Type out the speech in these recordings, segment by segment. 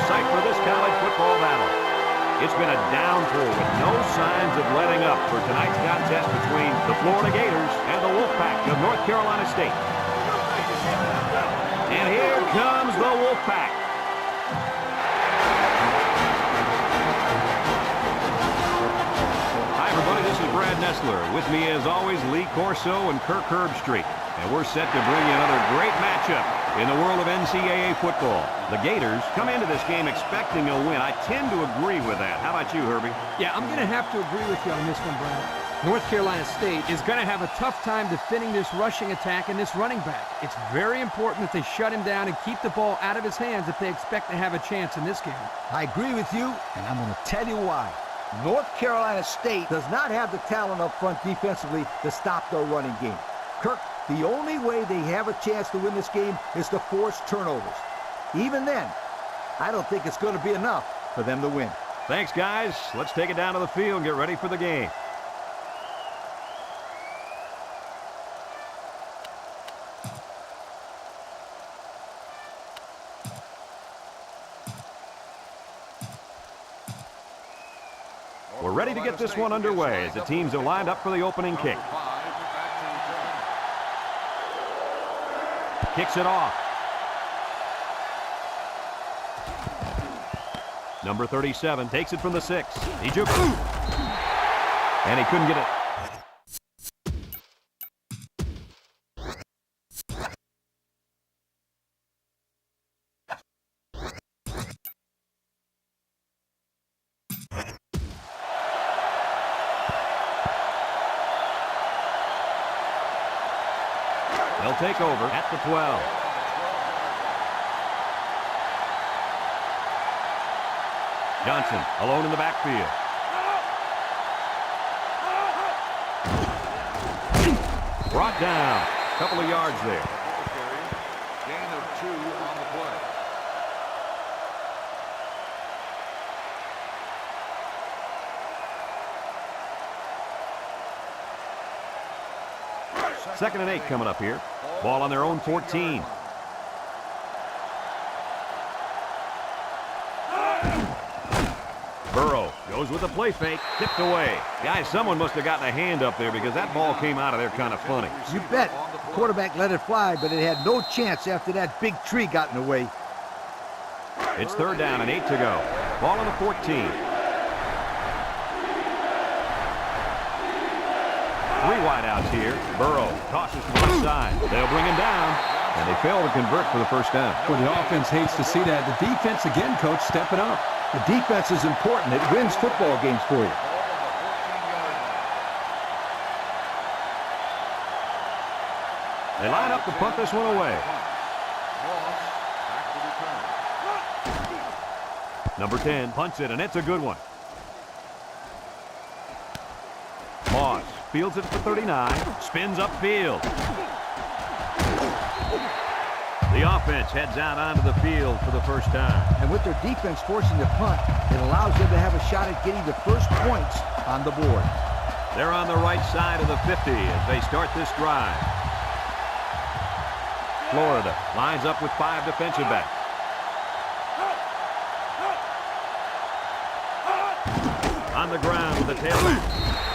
sight for this college football battle. It's been a downpour with no signs of letting up for tonight's contest between the Florida Gators and the Wolfpack of North Carolina State. And here comes the Wolfpack. Hi, everybody. This is Brad Nessler. With me, as always, Lee Corso and Kirk Herbstreit. And we're set to bring you another great matchup in the world of NCAA football. The Gators come into this game expecting a win. I tend to agree with that. How about you, Herbie? Yeah, I'm going to have to agree with you on this one, Brad. North Carolina State is going to have a tough time defending this rushing attack and this running back. It's very important that they shut him down and keep the ball out of his hands if they expect to have a chance in this game. I agree with you, and I'm going to tell you why. North Carolina State does not have the talent up front defensively to stop their running game. Kirk, the only way they have a chance to win this game is to force turnovers. Even then, I don't think it's going to be enough for them to win. Thanks, guys. Let's take it down to the field and get ready for the game. We're ready to get this one underway as the teams are lined up for the opening kick. Kicks it off. Number 37 takes it from the 6. He jukes it. And he couldn't get it. They'll take over at the 12. Johnson alone in the backfield. Brought down. A couple of yards there. Gain of 2 on the play. Second and 8 coming up here. Ball on their own 14. Burrow goes with a play fake. Tipped away. Guys, someone must have gotten a hand up there because that ball came out of there kind of funny. You bet. Quarterback let it fly, but it had no chance after that big tree got in the way. It's third down and 8 to go. Ball on the 14. 3 wideouts here. Burrow tosses to the side. They'll bring him down, and they fail to convert for the first down. Well, the offense hates to see that. The defense, again, coach, stepping up. The defense is important. It wins football games for you. They line up to punt this one away. Number 10 punts it, and it's a good one. Moss fields it for 39, spins upfield. The offense heads out onto the field for the first time. And with their defense forcing the punt, it allows them to have a shot at getting the first points on the board. They're on the right side of the 50 as they start this drive. Florida lines up with 5 defensive backs. On the ground with the tailback.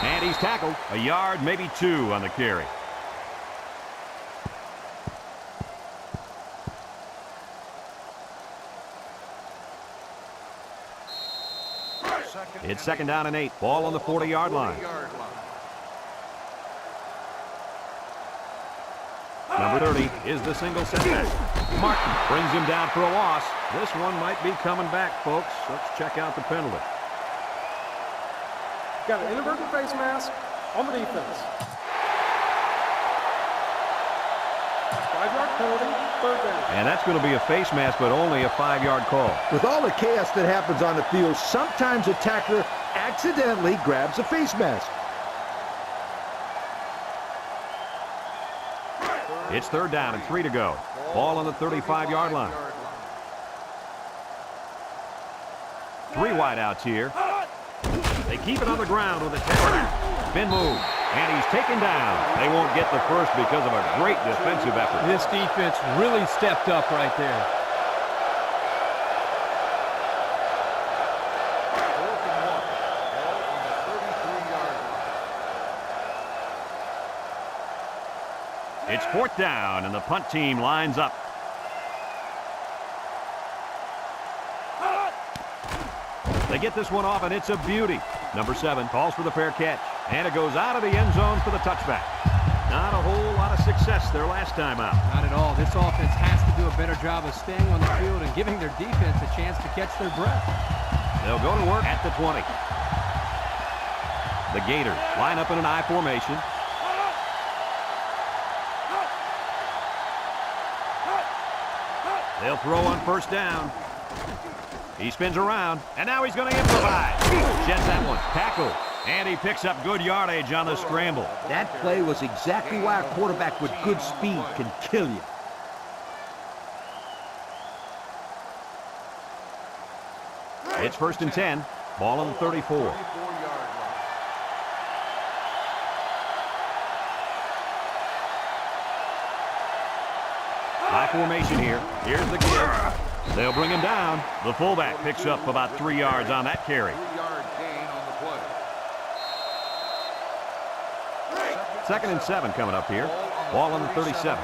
And he's tackled. A yard, maybe 2 on the carry. It's second down and 8. Ball on the 40-yard line. Number 30 is the single setback. Martin brings him down for a loss. This one might be coming back, folks. Let's check out the penalty. Got an inverted face mask on the defense. 5-yard penalty, third down. And that's going to be a face mask, but only a 5-yard call. With all the chaos that happens on the field, sometimes a tackler accidentally grabs a face mask. It's third down and 3 to go. Ball on the 35-yard line. 3 wideouts here. They keep it on the ground with a tackle. Spin move. And he's taken down. They won't get the first because of a great defensive effort. This defense really stepped up right there. It's 4th down, and the punt team lines up. They get this one off, and it's a beauty. Number 7 calls for the fair catch, and it goes out of the end zone for the touchback. Not a whole lot of success their last time out. Not at all. This offense has to do a better job of staying on the field and giving their defense a chance to catch their breath. They'll go to work at the 20. The Gators line up in an I formation. They'll throw on 1st down. He spins around, and now he's going to improvise. Sheds that one. Tackle. And he picks up good yardage on the scramble. That play was exactly why a quarterback with good speed can kill you. It's 1st and 10. Ball on the 34. High formation here. Here's the give. They'll bring him down. The fullback picks up about 3 yards on that carry. 3-yard gain on the play. 2nd and 7 coming up here. Ball on the 37.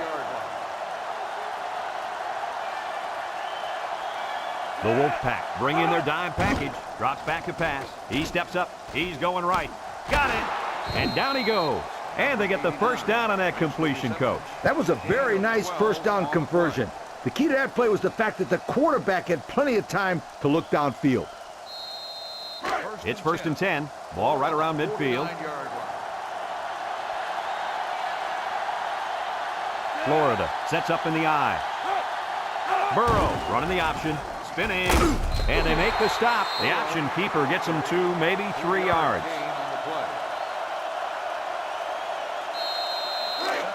The Wolfpack bring in their dime package. Drops back to pass. He steps up. He's going right. Got it. And down he goes. And they get the 1st down on that completion, Coach. That was a very nice 1st down conversion. The key to that play was the fact that the quarterback had plenty of time to look downfield. It's 1st and 10. Ball right around midfield. Florida sets up in the I. Burrow running the option. Spinning. And they make the stop. The option keeper gets them 2, maybe 3 yards.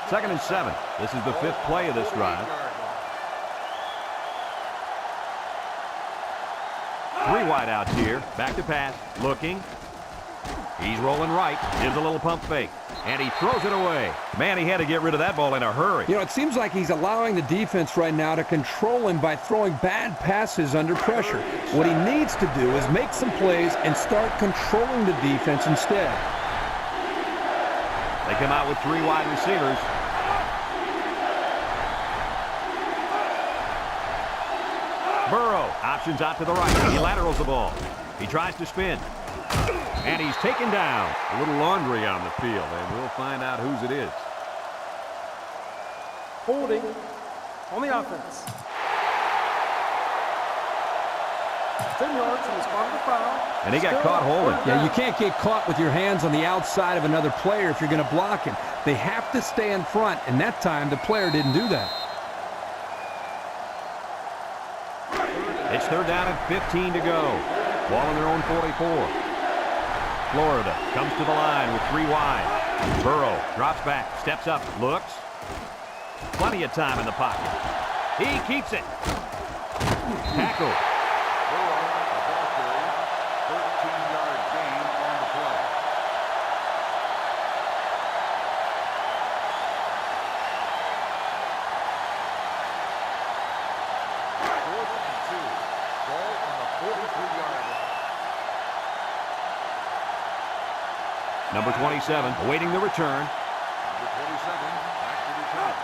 2nd and 7. This is the 5th play of this drive. 3 wideouts here. Back to pass. Looking. He's rolling right. Gives a little pump fake. And he throws it away. Man, he had to get rid of that ball in a hurry. You know, it seems like he's allowing the defense right now to control him by throwing bad passes under pressure. What he needs to do is make some plays and start controlling the defense instead. They come out with 3 wide receivers. Burrow options out to the right. He laterals the ball. He tries to spin. And he's taken down. A little laundry on the field, and we'll find out whose it is. Holding on the offense. 10 yards from the spot of the foul. And he got caught holding. Yeah, you can't get caught with your hands on the outside of another player if you're going to block him. They have to stay in front, and that time the player didn't do that. It's 3rd down and 15 to go. Ball on their own 44. Florida comes to the line with 3 wide. Burrow drops back, steps up, looks. Plenty of time in the pocket. He keeps it. Tackle. Burrow, a ball carrier, 13-yard gain on the play. Fourth and 2. Ball on the 43-yard line. Number 27 awaiting the return. Number 27, back to return.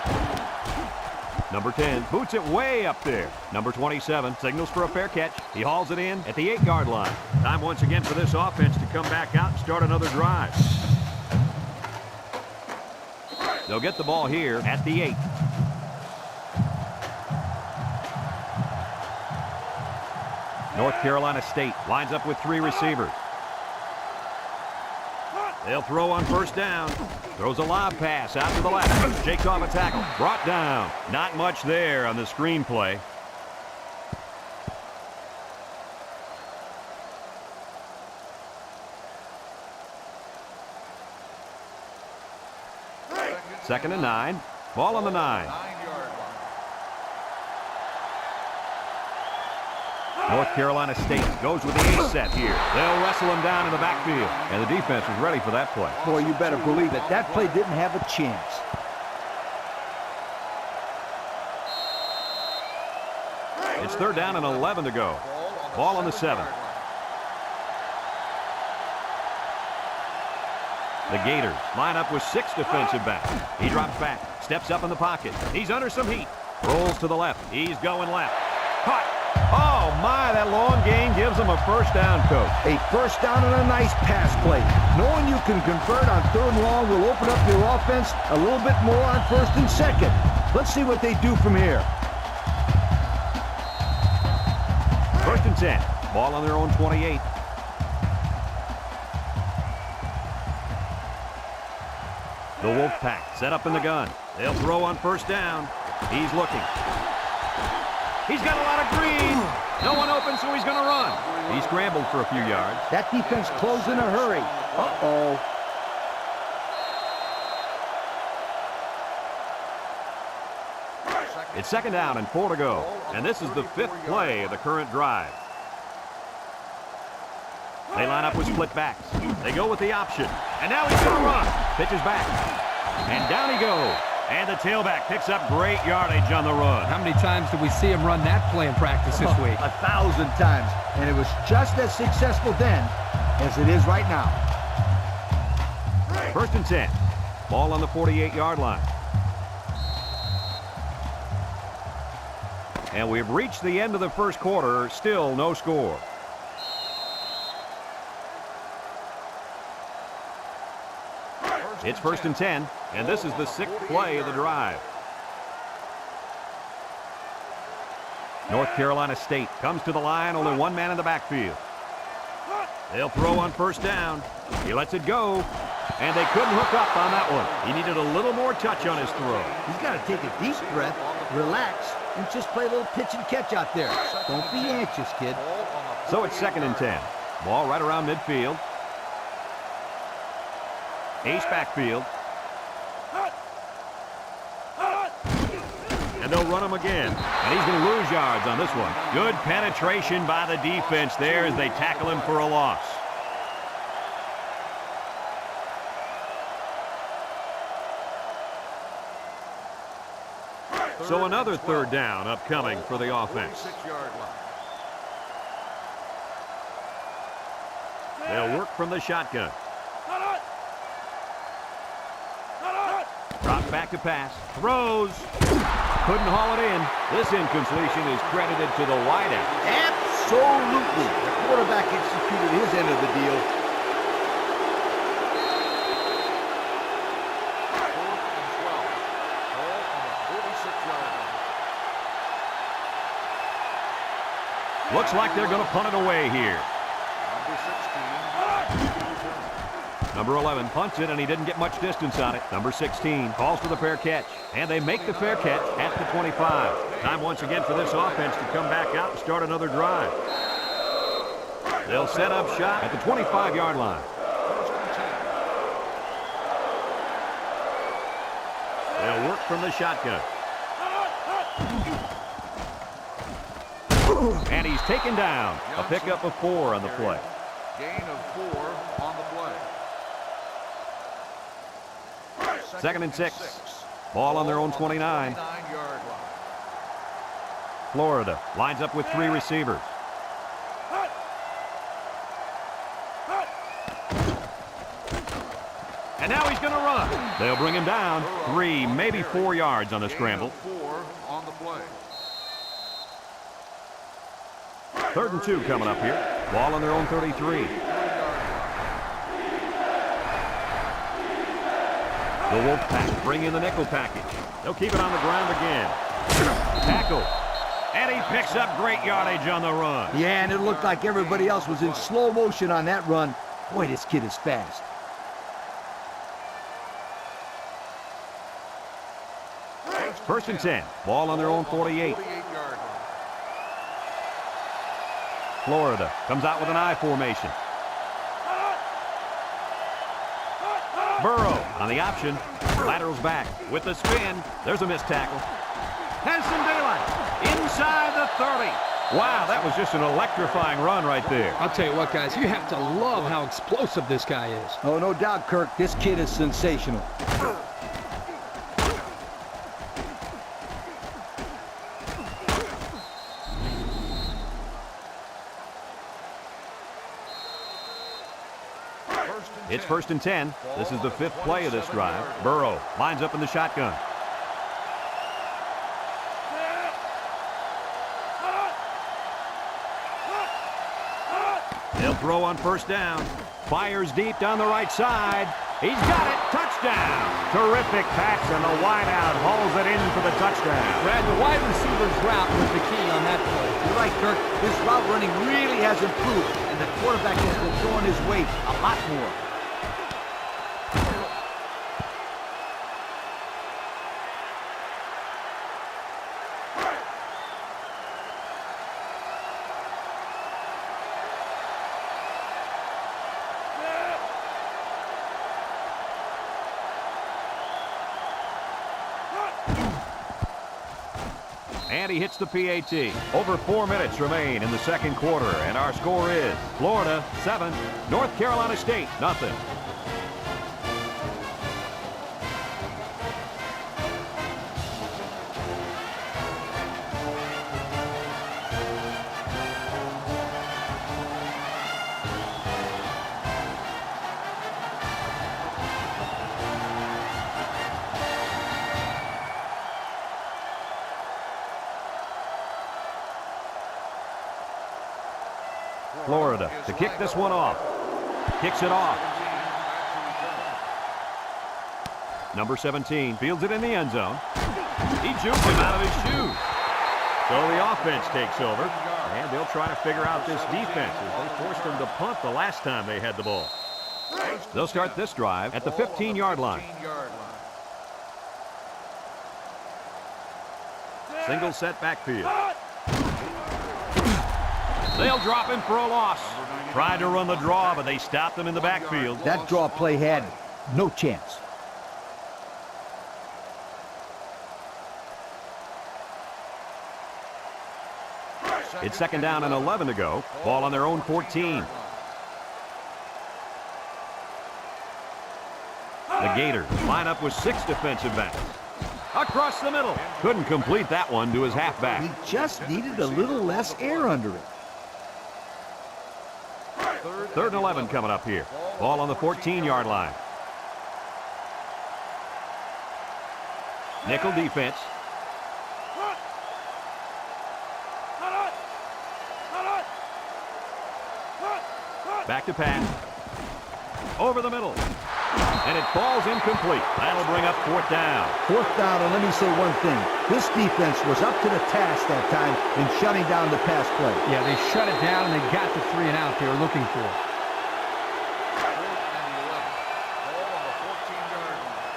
Number 10 boots it way up there. Number 27 signals for a fair catch. He hauls it in at the 8-yard line. Time once again for this offense to come back out and start another drive. They'll get the ball here at the 8. North Carolina State lines up with 3 receivers. They'll throw on 1st down. Throws a lob pass out to the left. Shakes off a tackle. Brought down. Not much there on the screen play. Second and 9. Ball on the 9. 9-yard line. North Carolina State goes with the ace set here. They'll wrestle him down in the backfield. And the defense is ready for that play. Boy, you better believe it. That play didn't have a chance. It's 3rd down and 11 to go. Ball on the 7. The Gators line up with 6 defensive backs. He drops back, steps up in the pocket. He's under some heat. Rolls to the left. He's going left. Caught. Oh, my, that long gain gives him a first down, Coach. A first down and a nice pass play. Knowing you can convert on 3rd and long will open up your offense a little bit more on 1st and 2nd. Let's see what they do from here. 1st and 10. Ball on their own 28. The Wolfpack set up in the gun. They'll throw on 1st down. He's looking. He's got a lot of green. No one open, so he's going to run. He scrambled for a few yards. That defense closed in a hurry. Uh-oh. It's 2nd down and 4 to go. And this is the 5th play of the current drive. They line up with split backs. They go with the option. And now he's going to run. Pitches back. And down he goes. And the tailback picks up great yardage on the run. How many times did we see him run that play in practice this week? 1,000 times. And it was just as successful then as it is right now. 1st and 10. Ball on the 48-yard line. And we've reached the end of the 1st quarter. Still no score. It's 1st and 10, and this is the 6th play of the drive. North Carolina State comes to the line, only one man in the backfield. They'll throw on 1st down. He lets it go, and they couldn't hook up on that one. He needed a little more touch on his throw. He's got to take a deep breath, relax, and just play a little pitch and catch out there. Don't be anxious, kid. So it's 2nd and 10. Ball right around midfield. Ace backfield. And they'll run him again. And he's going to lose yards on this one. Good penetration by the defense there as they tackle him for a loss. So another 3rd down upcoming for the offense. They'll work from the shotgun. Drops back to pass. Throws. Couldn't haul it in. This incompletion is credited to the wideout. Absolutely. The quarterback executed his end of the deal. 4th and 12. Ball on the 46-yard line. Looks like they're going to punt it away here. Number 16. Number 11 punts it, and he didn't get much distance on it. Number 16 calls for the fair catch, and they make the fair catch at the 25. Time once again for this offense to come back out and start another drive. They'll set up shop at the 25-yard line. They'll work from the shotgun. And he's taken down. A pickup of 4 on the play. Gain of 4 on the play. 2nd and 6. Ball on their own 29. 29-yard line. Florida lines up with 3 receivers. And now he's going to run. They'll bring him down. 3, maybe 4 yards on the scramble. 4 on the play. 3rd and 2 coming up here. Ball on their own 33. The Wolfpack bring in the nickel package. They'll keep it on the ground again. Tackle. And he picks up great yardage on the run. Yeah, and it looked like everybody else was in slow motion on that run. Boy, this kid is fast. First and 10. Ball on their own 48. 48-yard line. Florida comes out with an I formation. Burrow on the option. Laterals back with the spin. There's a missed tackle. Has some daylight. Inside the 30. Wow, that was just an electrifying run right there. I'll tell you what, guys, you have to love how explosive this guy is. Oh, no doubt, Kirk. This kid is sensational. It's 1st and 10. This is the 5th play of this drive. Burrow lines up in the shotgun. They'll throw on 1st down. Fires deep down the right side. He's got it. Touchdown. Terrific pass, and the wideout hauls it in for the touchdown. Brad, the wide receiver's route was the key on that play. You're right, Kirk. His route running really has improved, and the quarterback has been throwing his weight a lot more. And he hits the PAT. Over 4 minutes remain in the 2nd quarter, and our score is Florida 7, North Carolina State nothing. Florida to kick this one off. Kicks it off. Number 17 fields it in the end zone. He juked him out of his shoes. So the offense takes over, and they'll try to figure out this defense as they forced them to punt the last time they had the ball. They'll start this drive at the 15-yard line. Single set backfield. They'll drop him for a loss. Tried to run the draw, but they stopped him in the backfield. That draw play had no chance. It's 2nd down and 11 to go. Ball on their own 14. The Gators line up with 6 defensive backs. Across the middle. Couldn't complete that one to his halfback. He just needed a little less air under it. 3rd and 11 coming up here. Ball on the 14-yard line. Nickel defense. Back to pass. Over the middle. And it falls incomplete. That'll bring up 4th down. 4th down, and let me say one thing. This defense was up to the task that time in shutting down the pass play. Yeah, they shut it down, and they got the 3 and out they were looking for. 4th and 11. Ball on the 14-yard line.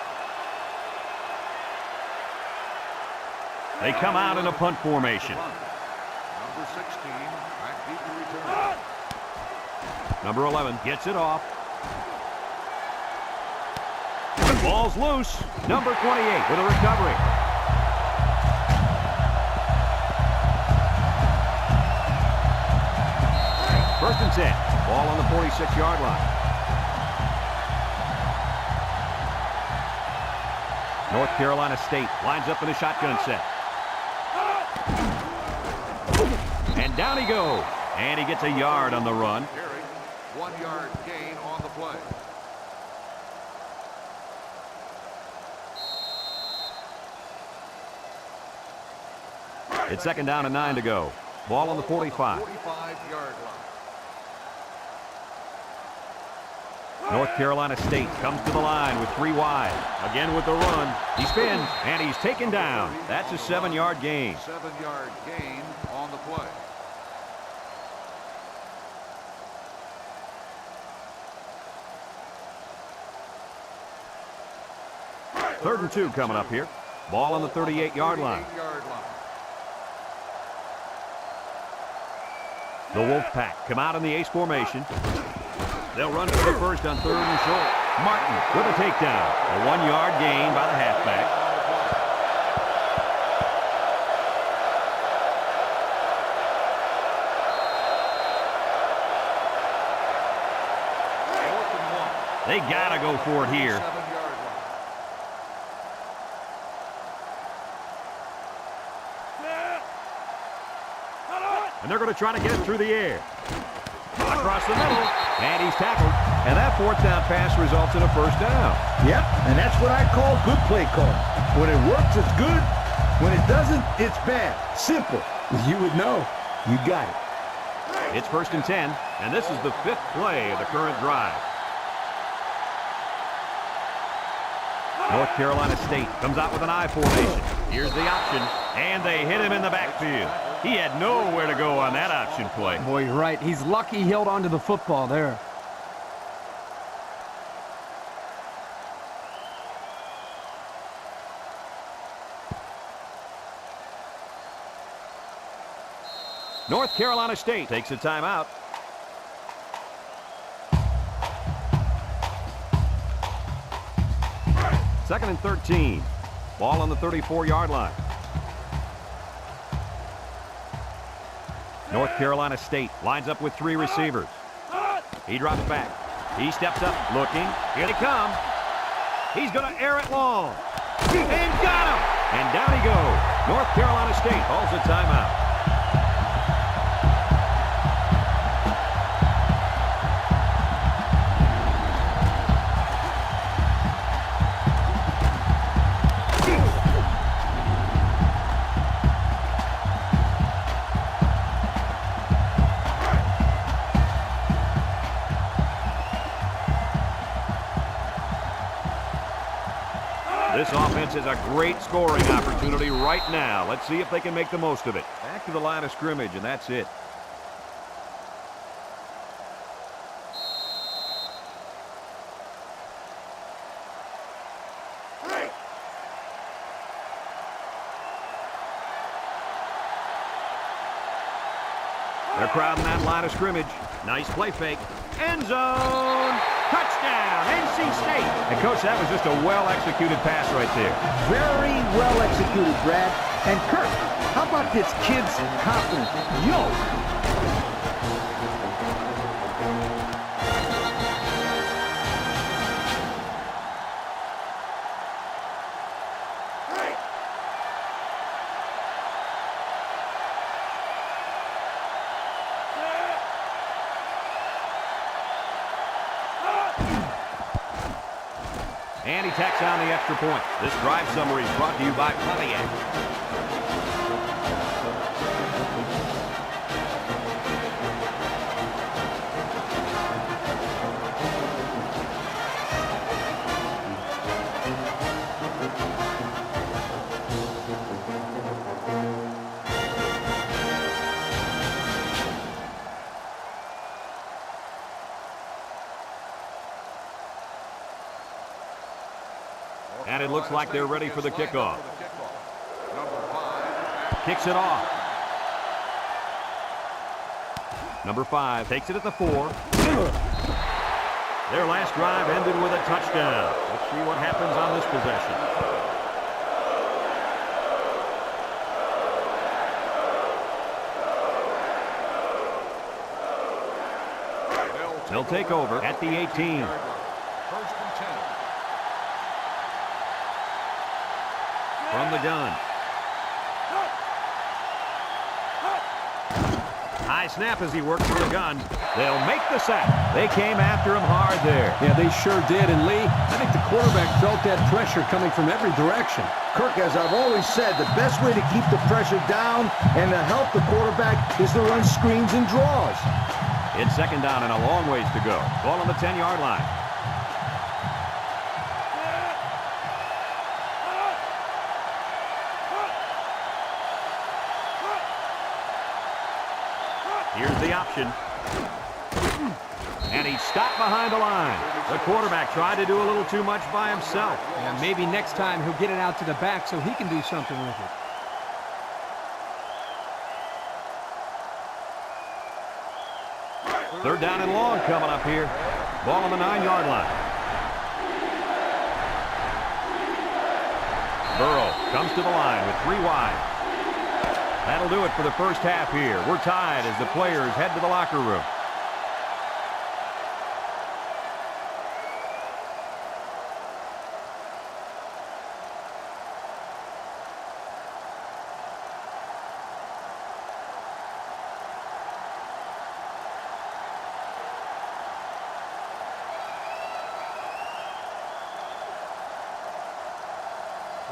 They come out in a punt formation. Number 16, back deep to return. Number 11 gets it off. Ball's loose. Number 28 with a recovery. First and 10. Ball on the 46-yard line. North Carolina State lines up in a shotgun set. And down he goes. And he gets a yard on the run. 1-yard gain on the play. It's 2nd down and 9 to go. Ball on the 45. 45-yard line. North Carolina State comes to the line with 3 wide. Again with the run. He spins, and he's taken down. That's a 7-yard gain. 7-yard gain on the play. Third and 2 coming up here. Ball on the 38-yard line. The Wolfpack come out in the ace formation. They'll run for the first on 3rd and short. Martin with a takedown. A 1-yard gain by the halfback. They gotta go for it here. And they're going to try to get it through the air. Across the middle, and he's tackled. And that fourth down pass results in a first down. Yep, and that's what I call good play calling. When it works, it's good. When it doesn't, it's bad. Simple. You would know. You got it. It's 1st and 10, and this is the 5th play of the current drive. North Carolina State comes out with an I formation. Here's the option, and they hit him in the backfield. He had nowhere to go on that option play. Boy, you're right. He's lucky he held onto the football there. North Carolina State takes a timeout. Second and 13. Ball on the 34-yard line. North Carolina State lines up with 3 receivers. He drops back. He steps up, looking. Here they come. He's going to air it long. And got him! And down he goes. North Carolina State calls a timeout. This offense has a great scoring opportunity right now. Let's see if they can make the most of it. Back to the line of scrimmage, and that's it. They're crowding that line of scrimmage. Nice play fake. End zone. Touchdown, NC State. And, Coach, that was just a well-executed pass right there. Very well executed, Brad. And Kirk, how about this kid's confidence? Yo! And he tacks on the extra point. This drive summary is brought to you by Pontiac. And it looks like they're ready for the kickoff. Kicks it off. Number 5 takes it at the 4. Their last drive ended with a touchdown. Let's see what happens on this possession. They'll take over at the 18. From the gun. High snap as he works for the gun. They'll make the sack. They came after him hard there. Yeah, they sure did. And Lee, I think the quarterback felt that pressure coming from every direction. Kirk, as I've always said, the best way to keep the pressure down and to help the quarterback is to run screens and draws. It's second down and a long ways to go. Ball on the 10-yard line. Here's the option. And he stopped behind the line. The quarterback tried to do a little too much by himself. Yeah, maybe next time he'll get it out to the back so he can do something with it. Third down and long coming up here. Ball on the 9-yard line. Burrow comes to the line with 3 wide. That'll do it for the first half here. We're tied as the players head to the locker room.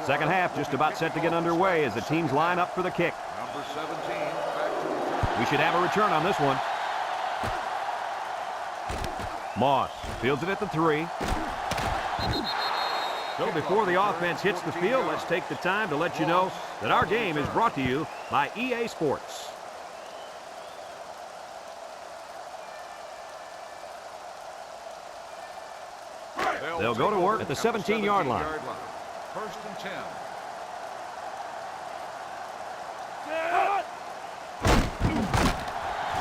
Second half just about set to get underway as the teams line up for the kick. Number 17, back to return. We should have a return on this one. Moss fields it at the 3. So before the offense hits the field, let's take the time to let you know that our game is brought to you by EA Sports. They'll go to work at the 17-yard line. First and 10.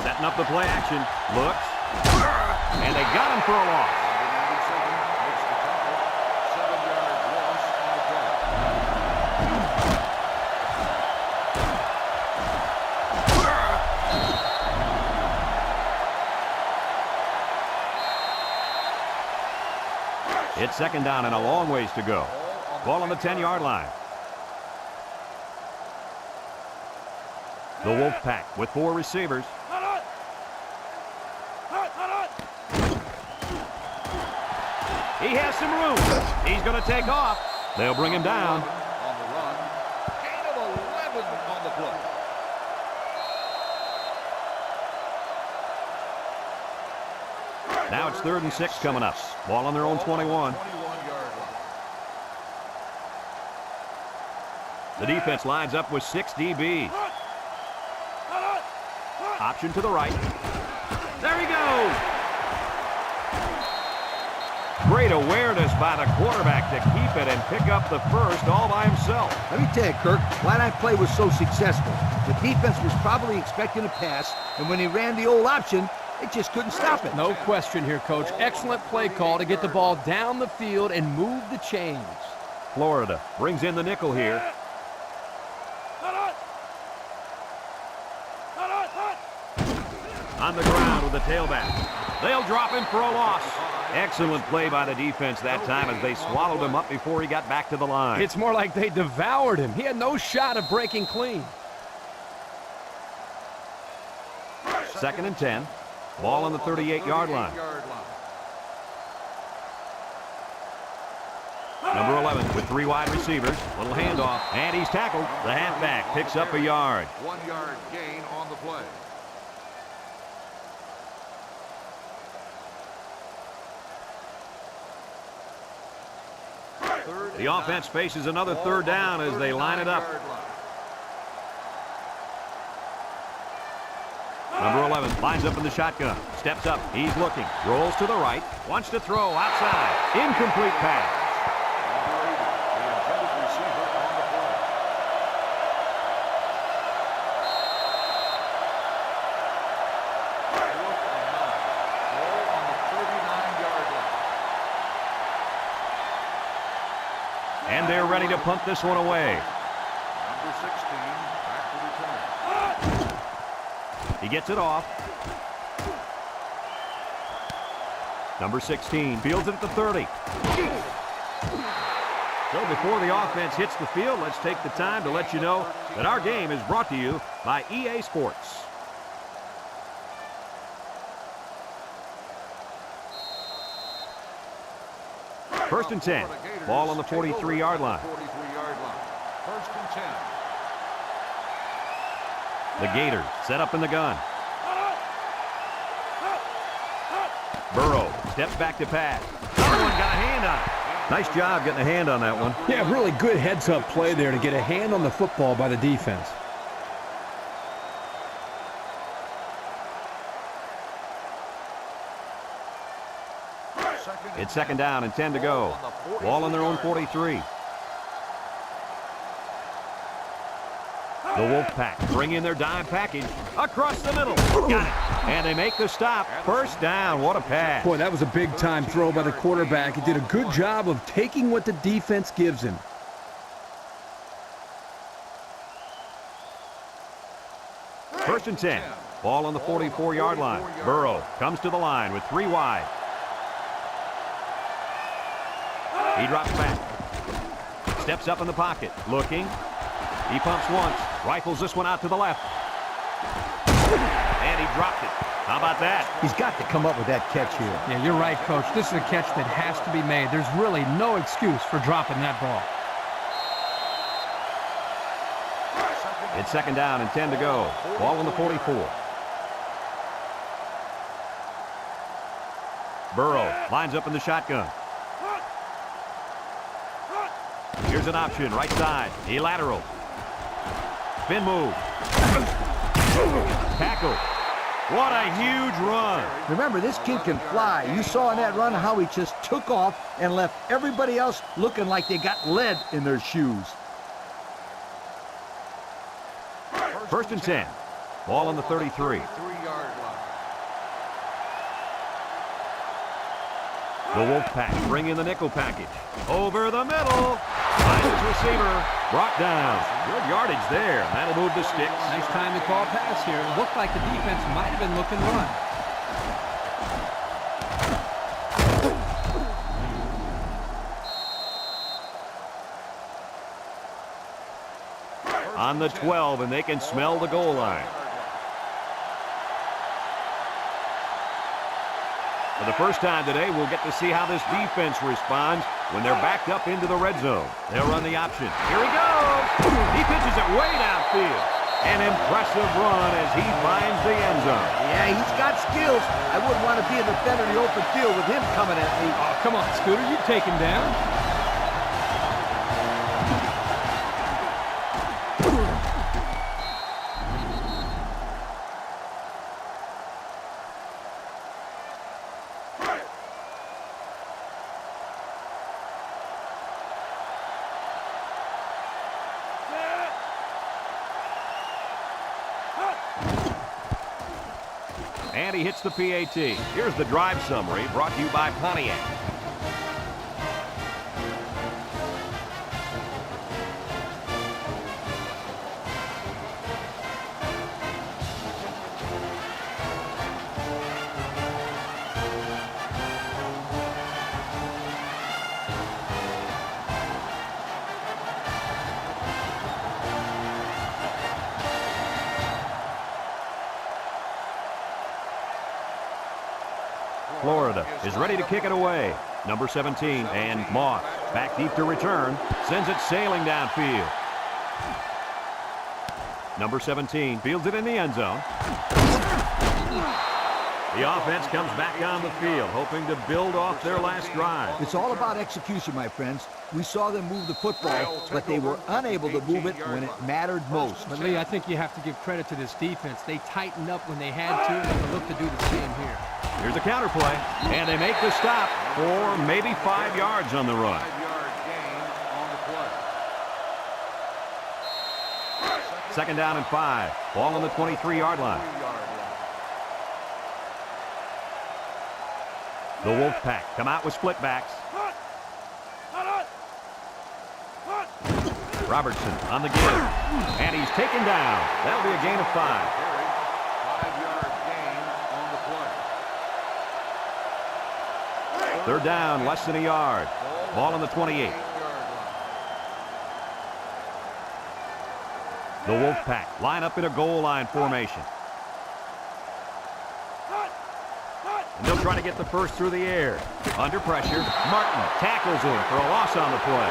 Setting up the play action. Looks. And they got him for a loss. Makes the tackle. 7-yard loss on the play. It's second down and a long ways to go. Ball on the 10-yard line. The Wolfpack with 4 receivers. He has some room. He's going to take off. They'll bring him down. On the run. Gain of 11 on the play. Now it's 3rd and 6 coming up. Ball on their own 21. 21-yard line. The defense lines up with 6 DBs. Option to the right. There he goes. Great awareness by the quarterback to keep it and pick up the first all by himself. Let me tell you, Kirk, why that play was so successful. The defense was probably expecting a pass, and when he ran the old option, they just couldn't stop it. No question here, Coach. Excellent play call to get the ball down the field and move the chains. Florida brings in the nickel here. On the ground with the tailback. They'll drop him for a loss. Excellent play by the defense that time as they swallowed him up before he got back to the line. It's more like they devoured him. He had no shot of breaking clean. 2nd and 10. Ball on the 38-yard line. Number 11 with 3 wide receivers. Little handoff, and he's tackled. The halfback picks up a yard. 1-yard gain on the play. The offense faces another 3rd down as they line it up. Number 11 lines up in the shotgun. Steps up. He's looking. Rolls to the right. Wants to throw outside. Incomplete pass. Number 80, the intended receiver on the play. Fourth and 9. Ball on the 39-yard line. And they're ready to punt this one away. Number 16, back to return. He gets it off. Number 16 fields it at the 30. So before the offense hits the field, let's take the time to let you know that our game is brought to you by EA Sports. First and 10. Ball on the 43-yard line. 43-yard line. First and 10. The Gators set up in the gun. Burrow steps back to pass. Someone got a hand on it. Nice job getting a hand on that one. Yeah, really good heads-up play there to get a hand on the football by the defense. It's second down and 10 to go. Ball on their own 43. The Wolfpack bring in their dime package across the middle. Got it. And they make the stop. First down. What a pass. Boy, that was a big-time throw by the quarterback. He did a good job of taking what the defense gives him. First and 10. Ball on the 44-yard line. Burrow comes to the line with 3 wide. He drops back. Steps up in the pocket. Looking. He pumps once. Rifles this one out to the left. And he dropped it. How about that? He's got to come up with that catch here. Yeah, you're right, Coach. This is a catch that has to be made. There's really no excuse for dropping that ball. It's 2nd down and 10 to go. Ball on the 44. Burrow lines up in the shotgun. Here's an option, right side. He lateral. Spin move. Tackle. What a huge run. Remember, this kid can fly. You saw in that run how he just took off and left everybody else looking like they got lead in their shoes. 1st and 10. Ball on the 33. 3-yard line. The Wolfpack bring in the nickel package. Over the middle. Finds his receiver. Brought down. Good yardage there. That'll move the sticks. Nice time to call pass here. It looked like the defense might have been looking run. On the 12, and they can smell the goal line. For the first time today, we'll get to see how this defense responds when they're backed up into the red zone. They'll run the option. Here he goes. He pitches it way downfield. An impressive run as he finds the end zone. Yeah, he's got skills. I wouldn't want to be in the center of the open field with him coming at me. Oh, come on, Scooter. You take him down. And he hits the PAT. Here's the drive summary brought to you by Pontiac. Florida is ready to kick it away. Number 17, and Moss back deep to return. Sends it sailing downfield. Number 17 fields it in the end zone. The offense comes back on the field, hoping to build off their last drive. It's all about execution, my friends. We saw them move the football, but they were unable to move it when it mattered most. But, Lee, I think you have to give credit to this defense. They tightened up when they had to, and they look to do the same here. Here's a counter play, and they make the stop for maybe 5 yards on the run. 5-yard gain on the play. 2nd down and 5. Ball on the 23-yard line. 3-yard line. The Wolfpack come out with split backs. Robertson on the give, and he's taken down. That'll be a gain of 5. 5-yard gain on the play. 3rd down, less than a yard. Ball on the 28. The Wolfpack line up in a goal line formation. And they'll try to get the first through the air. Under pressure, Martin tackles him for a loss on the play.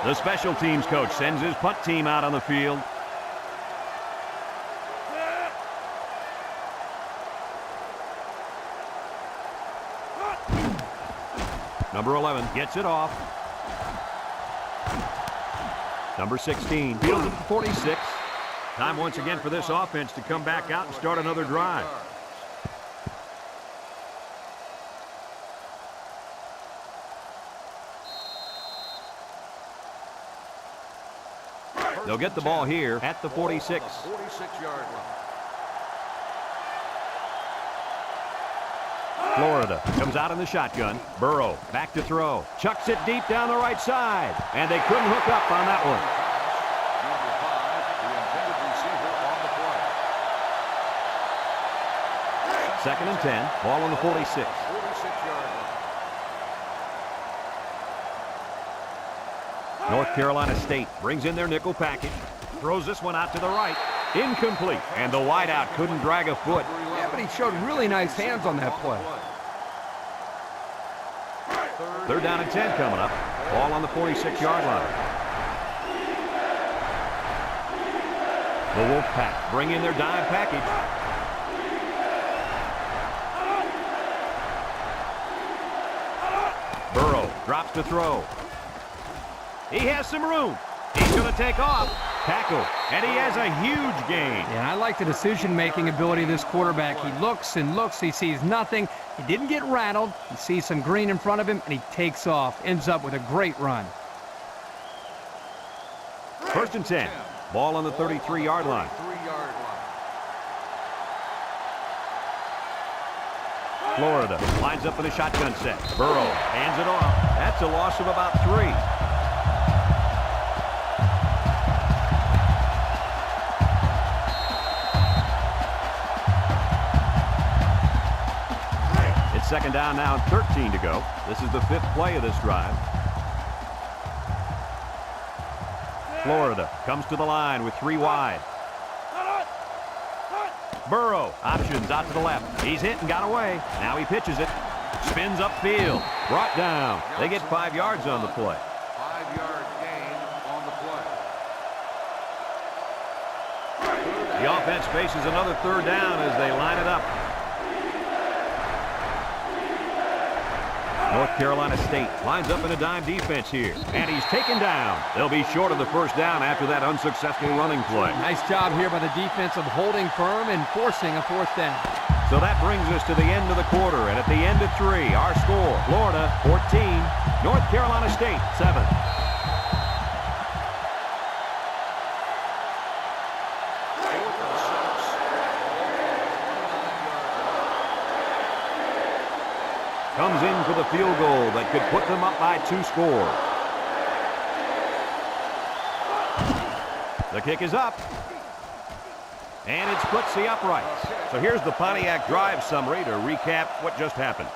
The special teams coach sends his punt team out on the field. Number 11 gets it off. Number 16 fields it at 46. Time once again for this offense to come back out and start another drive. They'll get the ball here at the 46. 46-yard line. Florida comes out in the shotgun. Burrow back to throw. Chucks it deep down the right side. And they couldn't hook up on that one. Number 5, the intended receiver on the play. 2nd and 10. Ball on the 46. 46-yard line. North Carolina State brings in their nickel package. Throws this one out to the right. Incomplete. And the wideout couldn't drag a foot. Yeah, but he showed really nice hands on that play. 3rd down and 10 coming up. Ball on the 46-yard line. The Wolfpack bring in their dime package. Burrow drops to throw. He has some room. He's going to take off. Tackle. And he has a huge gain. Yeah, I like the decision-making ability of this quarterback. He looks and looks. He sees nothing. He didn't get rattled. He sees some green in front of him, and he takes off. Ends up with a great run. 1st and 10. Ball on the 33-yard line. Florida lines up in a shotgun set. Burrow hands it off. That's a loss of about 3. It's 2nd down now and 13 to go. This is the 5th play of this drive. Florida comes to the line with 3 wide. Burrow options out to the left. He's hit and got away. Now he pitches it. Spins upfield. Brought down. They get 5 yards on the play. 5-yard gain on the play. The offense faces another 3rd down as they line it up. North Carolina State lines up in a dime defense here. And he's taken down. They'll be short of the 1st down after that unsuccessful running play. Nice job here by the defense of holding firm and forcing a 4th down. So that brings us to the end of the quarter. And at the end of 3, our score, Florida 14, North Carolina State 7. Comes in for the field goal that could put them up by 2 scores. The kick is up. And it splits the uprights. So here's the Pontiac drive summary to recap what just happened.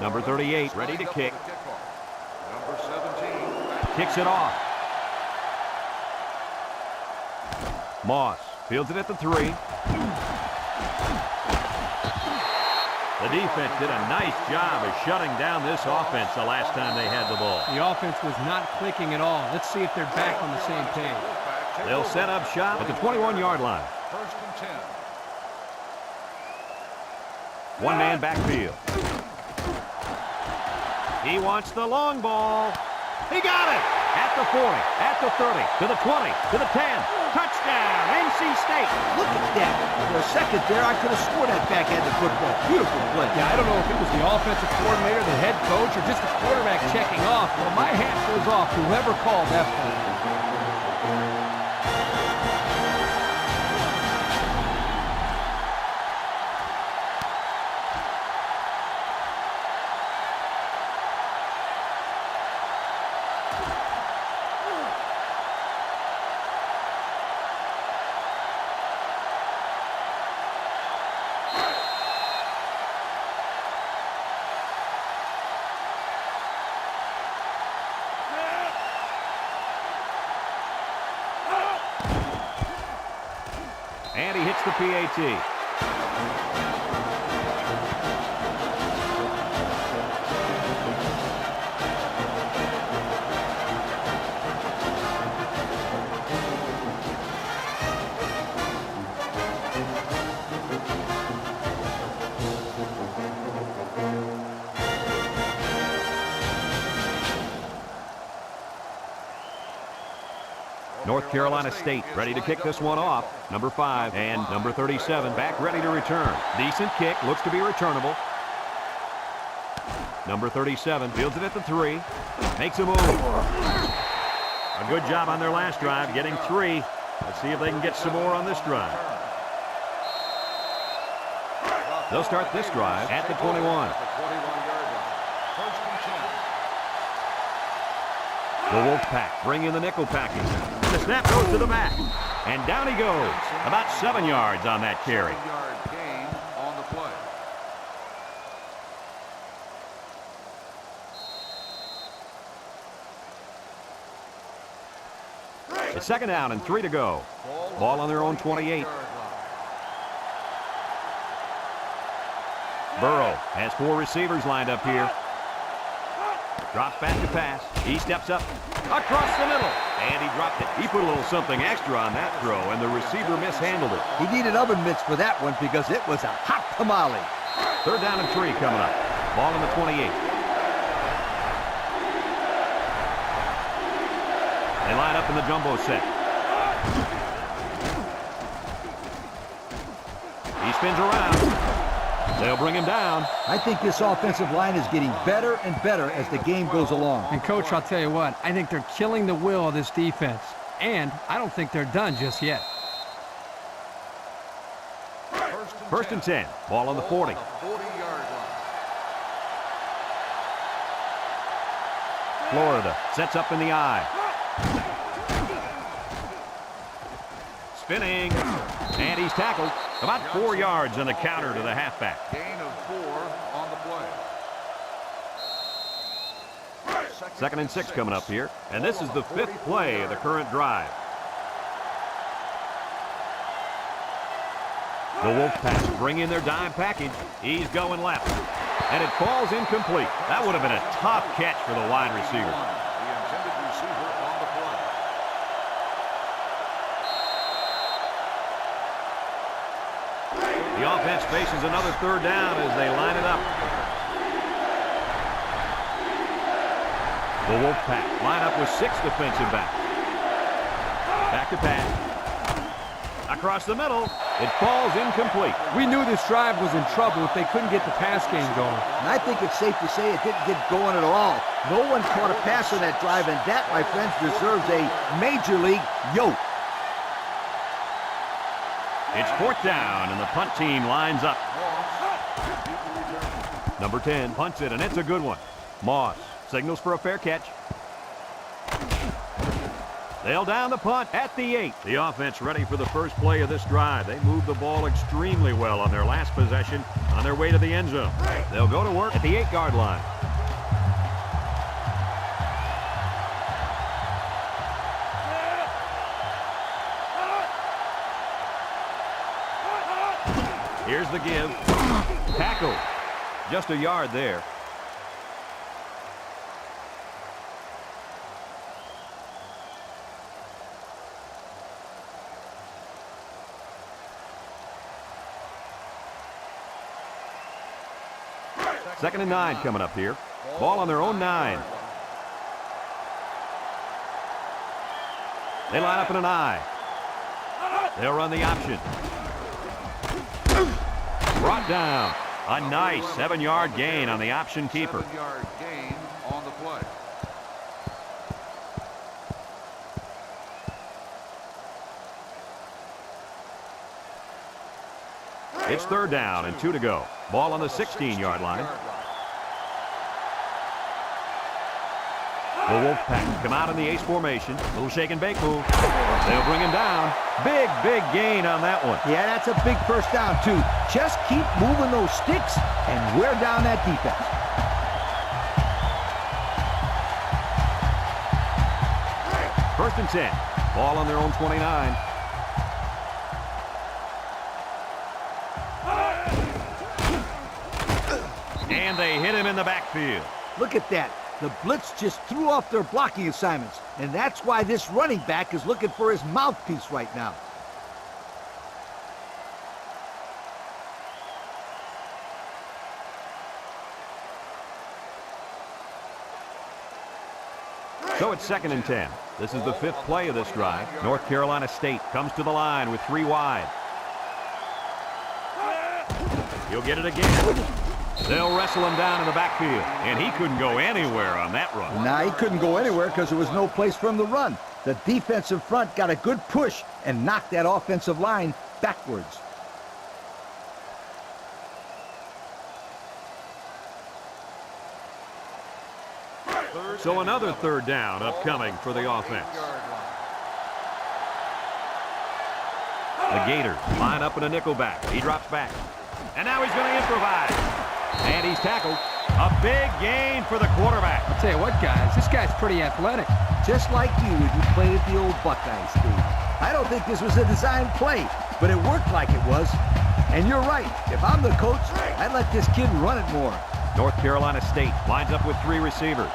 Number 38, ready to kick. Number 17. Kicks it off. Moss fields it at the 3. The defense did a nice job of shutting down this offense the last time they had the ball. The offense was not clicking at all. Let's see if they're back on the same page. They'll set up shop at the 21-yard line. 1st and 10. One-man backfield. He wants the long ball. He got it! At the 40, at the 30, to the 20, to the 10. Touchdown, NC State. Look at that. For a second there, I could have sworn that back had the football. Beautiful play. Yeah, I don't know if it was the offensive coordinator, the head coach, or just the quarterback checking off. Well, my hat goes off to whoever called that play. And he hits the PAT. North Carolina State ready to kick this one off. Number 5 and number 37 back ready to return. Decent kick, looks to be returnable. Number 37 fields it at the 3. Makes a move. A good job on their last drive, getting 3. Let's see if they can get some more on this drive. They'll start this drive at the 21. The Wolfpack bring in the nickel package. The snap goes to the back. And down he goes. About 7 yards on that carry. 7-yard gain on the play. It's 2nd down and 3 to go. Ball on their own 28. Burrow has 4 receivers lined up here. Drops back to pass. He steps up across the middle. And he dropped it. He put a little something extra on that throw, and the receiver mishandled it. He needed oven mitts for that one because it was a hot tamale. 3rd down and 3 coming up. Ball on the 28. They line up in the jumbo set. He spins around. They'll bring him down. I think this offensive line is getting better and better as the game goes along. And, Coach, I'll tell you what, I think they're killing the will of this defense. And I don't think they're done just yet. 1st and 10. Ball on the 40. 40-yard line. Florida sets up in the eye. Spinning. And he's tackled. About 4 yards on the counter to the halfback. Gain of 4 on the play. 2nd and 6 coming up here. And this is the 5th play of the current drive. The Wolfpack bring in their dime package. He's going left. And it falls incomplete. That would have been a tough catch for the wide receiver. The intended receiver on the play. The offense faces another 3rd down as they line it up. The Wolfpack line up with 6 defensive backs. Back to pass. Across the middle. It falls incomplete. We knew this drive was in trouble if they couldn't get the pass game going. And I think it's safe to say it didn't get going at all. No one caught a pass on that drive, and that, my friends, deserves a major league yoke. It's 4th down, and the punt team lines up. Number 10 punts it, and it's a good one. Moss signals for a fair catch. They'll down the punt at the 8. The offense ready for the first play of this drive. They moved the ball extremely well on their last possession on their way to the end zone. They'll go to work at the 8-yard line. Here's the give. Tackle. Just a yard there. Second and 9 coming up here. Ball on their own 9. They line up in an I. They'll run the option. Brought down. A nice 7-yard gain on the option keeper. 7-yard gain on the play. It's 3rd down and 2 to go. Ball on the 16-yard line. The Wolfpack come out in the ace formation. Little shake and bake move. They'll bring him down. Big gain on that one. Yeah, that's a big first down, too. Just keep moving those sticks and wear down that defense. First and 10. Ball on their own 29. And they hit him in the backfield. Look at that. The blitz just threw off their blocking assignments, and that's why this running back is looking for his mouthpiece right now. So it's 2nd and 10. This is the 5th play of this drive. North Carolina State comes to the line with 3 wide. He'll get it again. They'll wrestle him down in the backfield, and he couldn't go anywhere on that run. Nah, he couldn't go anywhere because there was no place for him to run. The defensive front got a good push and knocked that offensive line backwards. So another third down upcoming for the offense. The Gators line up in a nickel back. He drops back. And now he's going to improvise. And he's tackled. A big gain for the quarterback. I'll tell you what, guys, this guy's pretty athletic. Just like you when you played at the old Buckeye Stadium. I don't think this was a design play, but it worked like it was. And you're right. If I'm the coach, I'd let this kid run it more. North Carolina State lines up with 3 receivers.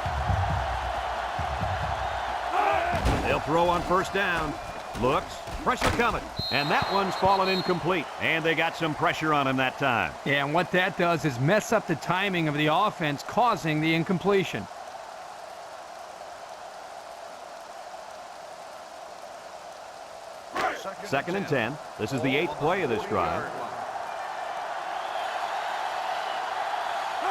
They'll throw on first down. Looks. Pressure coming. And that one's fallen incomplete. And they got some pressure on him that time. Yeah, and what that does is mess up the timing of the offense, causing the incompletion. Second and 10. This is the 8th play of this drive.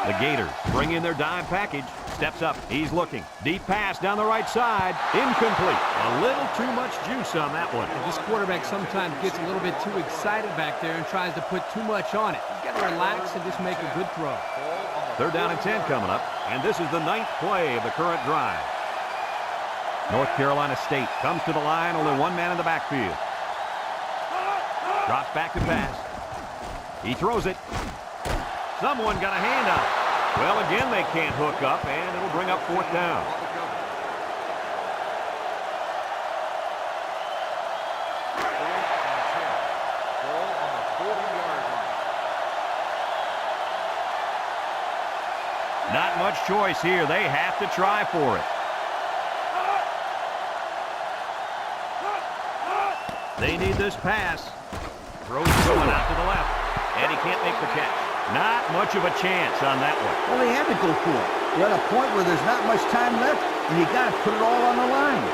The Gators bring in their dime package. Steps up. He's looking. Deep pass down the right side. Incomplete. A little too much juice on that one. And this quarterback sometimes gets a little bit too excited back there and tries to put too much on it. You got to relax and just make a good throw. Third down and 10 coming up. And this is the 9th play of the current drive. North Carolina State comes to the line. Only one man in the backfield. Drops back to pass. He throws it. Someone got a hand on it. Well, again, they can't hook up, and it'll bring up fourth down. Not much choice here. They have to try for it. They need this pass. Throws going out to the left, and he can't make the catch. Not much of a chance on that one. Well, they had to go for it. We're at a point where there's not much time left, and you got to put it all on the line.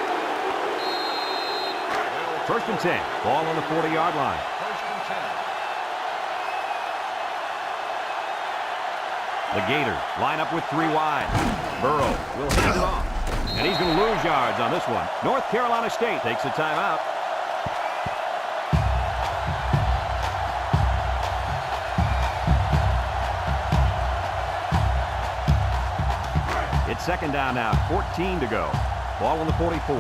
First and 10. Ball on the 40-yard line. The Gators line up with 3 wide. Burrow will hand it off. And he's going to lose yards on this one. North Carolina State takes a timeout. It's second down now, 14 to go. Ball on the 44.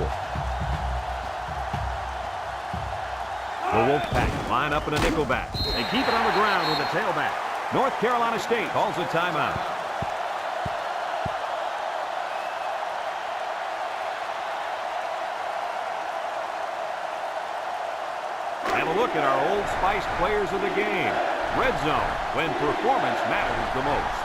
The Wolfpack line up in a nickel back. They keep it on the ground with the tailback. North Carolina State calls a timeout. Have a look at our Old Spice players of the game. Red zone, when performance matters the most.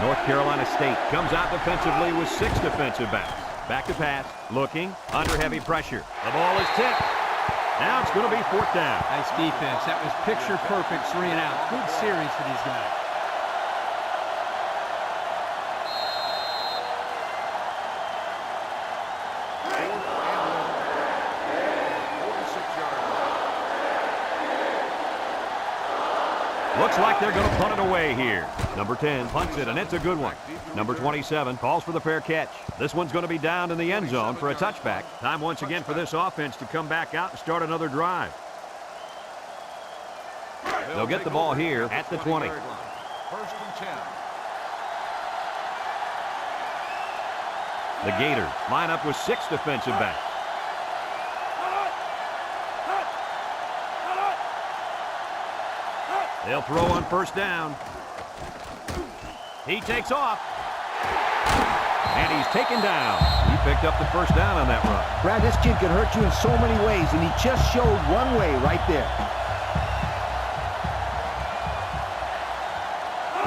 North Carolina State comes out defensively with 6 defensive backs. Back to pass, looking, under heavy pressure. The ball is tipped. Now it's going to be fourth down. Nice defense. That was picture perfect 3 and out. Good series for these guys. Looks like they're going to punt it away here. Number 10 punts it, and it's a good one. Number 27 calls for the fair catch. This one's going to be down in the end zone for a touchback. Time once again for this offense to come back out and start another drive. They'll get the ball here at the 20. First and 10. The Gators line up with 6 defensive backs. They'll throw on first down. He takes off. And he's taken down. He picked up the first down on that run. Brad, this kid can hurt you in so many ways, and he just showed one way right there.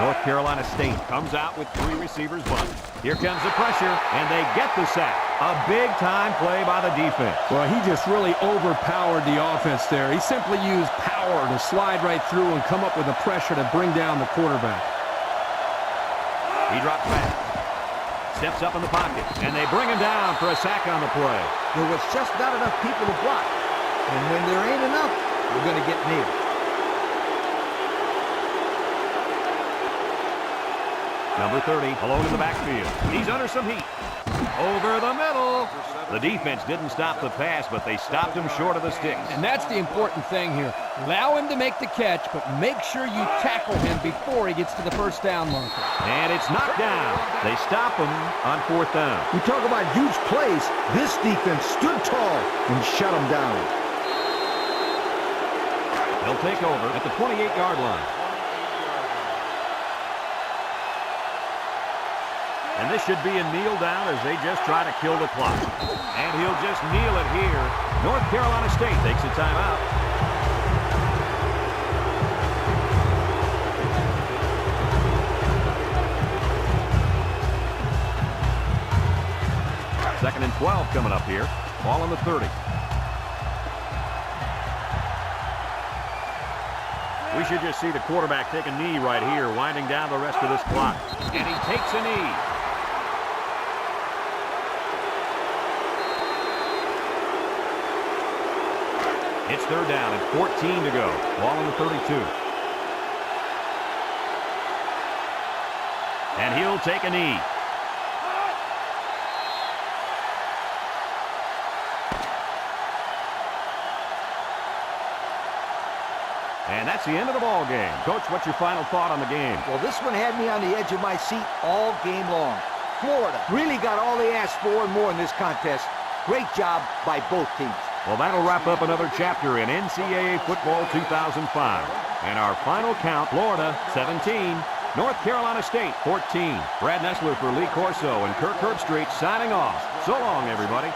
North Carolina State comes out with 3 receivers bunt. Here comes the pressure, and they get the sack. A big-time play by the defense. Well, he just really overpowered the offense there. He simply used power to slide right through and come up with the pressure to bring down the quarterback. He drops back. Steps up in the pocket, and they bring him down for a sack on the play. There was just not enough people to block. And when there ain't enough, you're going to get nailed. Number 30, alone in the backfield. He's under some heat. Over the middle. The defense didn't stop the pass, but they stopped him short of the sticks. And that's the important thing here. Allow him to make the catch, but make sure you tackle him before he gets to the first down marker. And it's knocked down. They stop him on 4th down. We talk about huge plays. This defense stood tall and shut him down. They'll take over at the 28-yard line. And this should be a kneel down as they just try to kill the clock. And he'll just kneel it here. North Carolina State takes a timeout. Second and 12 coming up here. Ball on the 30. We should just see the quarterback take a knee right here, winding down the rest of this clock. And he takes a knee. It's 3rd down and 14 to go. Ball on the 32. And he'll take a knee. And that's the end of the ball game. Coach, what's your final thought on the game? Well, this one had me on the edge of my seat all game long. Florida really got all they asked for and more in this contest. Great job by both teams. Well, that'll wrap up another chapter in NCAA Football 2005. And our final count, Florida 17, North Carolina State 14. Brad Nessler for Lee Corso and Kirk Herbstreit signing off. So long, everybody.